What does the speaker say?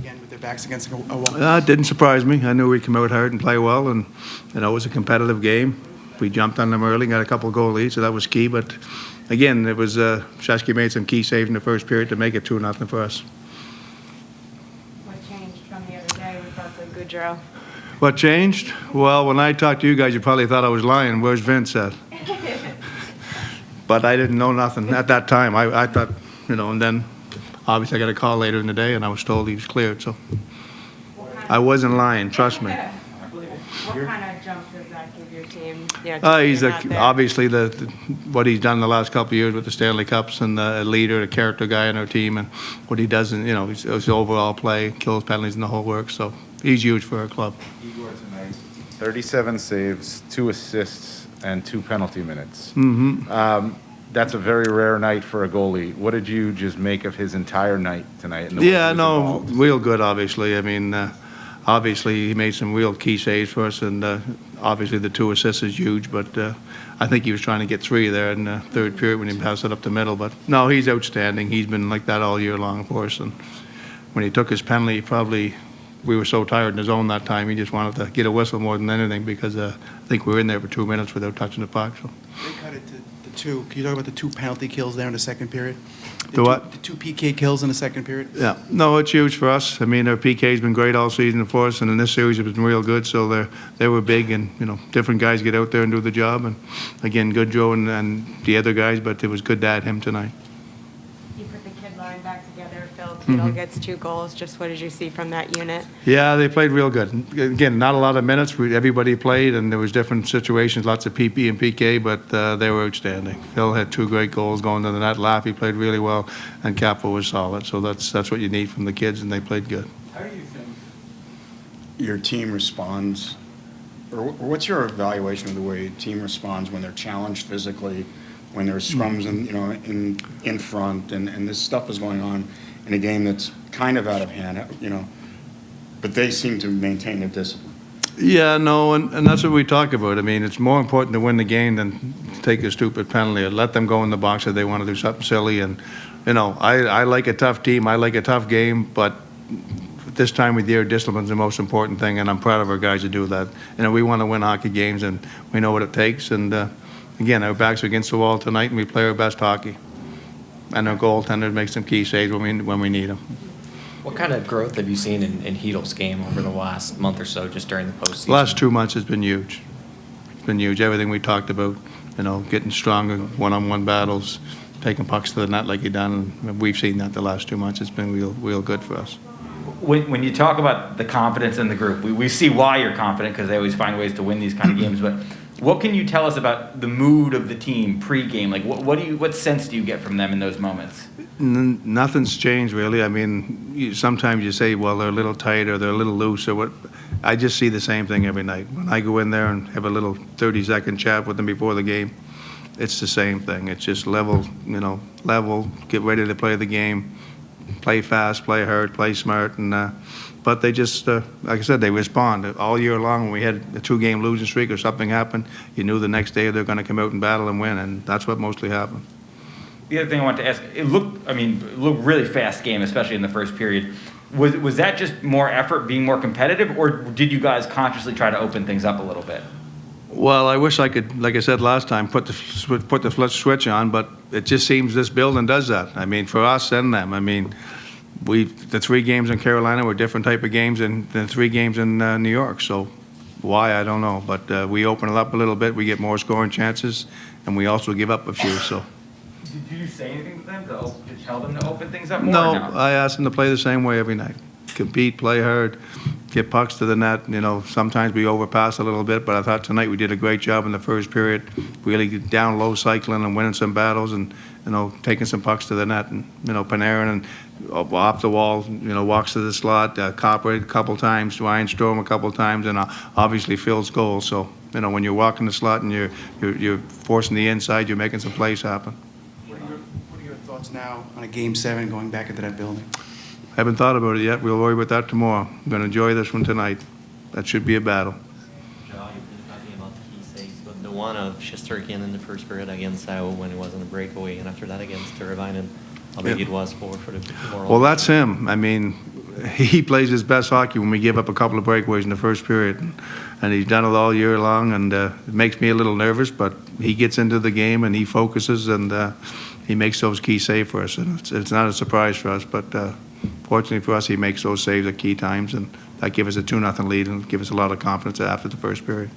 again with their backs against a wall? It didn't surprise me. I knew we'd come out hard and play well, and it was a competitive game. We jumped on them early, got a couple of goal leads, so that was key. But again, it was Shesterkin made some key saves in the first period to make it 2-0 for us. What changed from the other day with Goodrow? What changed? Well, when I talked to you guys, you probably thought I was lying. Where's Vince at? But I didn't know nothing at that time. I thought, and then obviously I got a call later in the day, and I was told he was cleared. So I wasn't lying. Trust me. What kind of jump does that give your team? He's obviously what he's done the last couple of years with the Stanley Cups, and a leader, a character guy on our team, and what he does in his overall play, kills penalties, and the whole work. So he's huge for our club. Igor tonight, 37 saves, 2 assists, and 2 penalty minutes. That's a very rare night for a goalie. What did you just make of his entire night tonight? Real good, obviously. I mean, obviously he made some real key saves for us, and obviously the 2 assists is huge, but I think he was trying to get 3 there in the third period when he passed it up the middle. But no, he's outstanding. He's been like that all year long for us, and when he took his penalty, we were so tired in his own that time, he just wanted to get a whistle more than anything, because I think we were in there for 2 minutes without touching the puck. So. They cut it to the 2. Can you talk about the 2 penalty kills there in the second period? The what? The 2 PK kills in the second period? Yeah. No, it's huge for us. I mean, our PK's been great all season for us, and in this series it's been real good. So they were big, and different guys get out there and do the job. And again, Goodrow and the other guys, but it was good to add him tonight. You put the kid line back together. Phil Chytil gets 2 goals. Just what did you see from that unit? Yeah, they played real good. Again, not a lot of minutes. Everybody played, and there was different situations, lots of PP and PK, but they were outstanding. Phil had 2 great goals going to the net. Laffy played really well, and Capo was solid. So that's what you need from the kids, and they played good. How do you think your team responds, or what's your evaluation of the way your team responds when they're challenged physically, when there's scrums in front, and this stuff is going on in a game that's kind of out of hand, but they seem to maintain their discipline? Yeah, no, and that's what we talk about. I mean, it's more important to win the game than take a stupid penalty or let them go in the box if they want to do something silly. And, I like a tough team. I like a tough game, but this time of year, discipline's the most important thing, and I'm proud of our guys to do that. We want to win hockey games, and we know what it takes. And, again, our backs are against the wall tonight, and we play our best hockey. And our goaltender makes some key saves when we need them. What kind of growth have you seen in Chytil's game over the last month or so, just during the postseason? The last 2 months has been huge. It's been huge. Everything we talked about, getting stronger, one-on-one battles, taking pucks to the net like he done. And we've seen that the last 2 months. It's been real good for us. When you talk about the confidence in the group, we see why you're confident, because they always find ways to win these kind of games. But what can you tell us about the mood of the team pre-game? Like, what sense do you get from them in those moments? Nothing's changed, really. I mean, sometimes you say, well, they're a little tight or they're a little loose or what. I just see the same thing every night. When I go in there and have a little 30-second chat with them before the game, it's the same thing. It's just level, get ready to play the game, play fast, play hard, play smart, and but they just, like I said, they respond. All year long, when we had a 2-game losing streak or something happened, you knew the next day they're going to come out and battle and win, and that's what mostly happened. The other thing I wanted to ask, it looked really fast game, especially in the first period. Was that just more effort, being more competitive, or did you guys consciously try to open things up a little bit? Well, I wish I could, like I said last time, put the switch on, but it just seems this building does that. I mean, for us and them. I mean, the 3 games in Carolina were different type of games than the 3 games in New York. So why, I don't know. But we open it up a little bit. We get more scoring chances, and we also give up a few. So. Did you say anything to them to tell them to open things up more? No, I asked them to play the same way every night. Compete, play hard, get pucks to the net. Sometimes we overpass a little bit, but I thought tonight we did a great job in the first period, really get down low cycling and winning some battles and, taking some pucks to the net. And, Panarin and off the wall, walks to the slot, Copper a couple times, Ryan Strome a couple times, and obviously Phil's goal. So, when you're walking the slot and you're forcing the inside, you're making some plays happen. What are your thoughts now on a Game 7 going back into that building? Haven't thought about it yet. We'll worry about that tomorrow. I'm going to enjoy this one tonight. That should be a battle. Gerard, you've been talking about the key saves, but the one of Shesterkin in the first period against Sao when it wasn't a breakaway, and after that against Teravainen, how big it was for the tomorrow. Well, that's him. I mean, he plays his best hockey when we give up a couple of breakaways in the first period. And he's done it all year long, and it makes me a little nervous, but he gets into the game and he focuses, and he makes those key saves for us. And it's not a surprise for us, but fortunately for us, he makes those saves at key times, and that gives us a 2-0 lead and gives us a lot of confidence after the first period.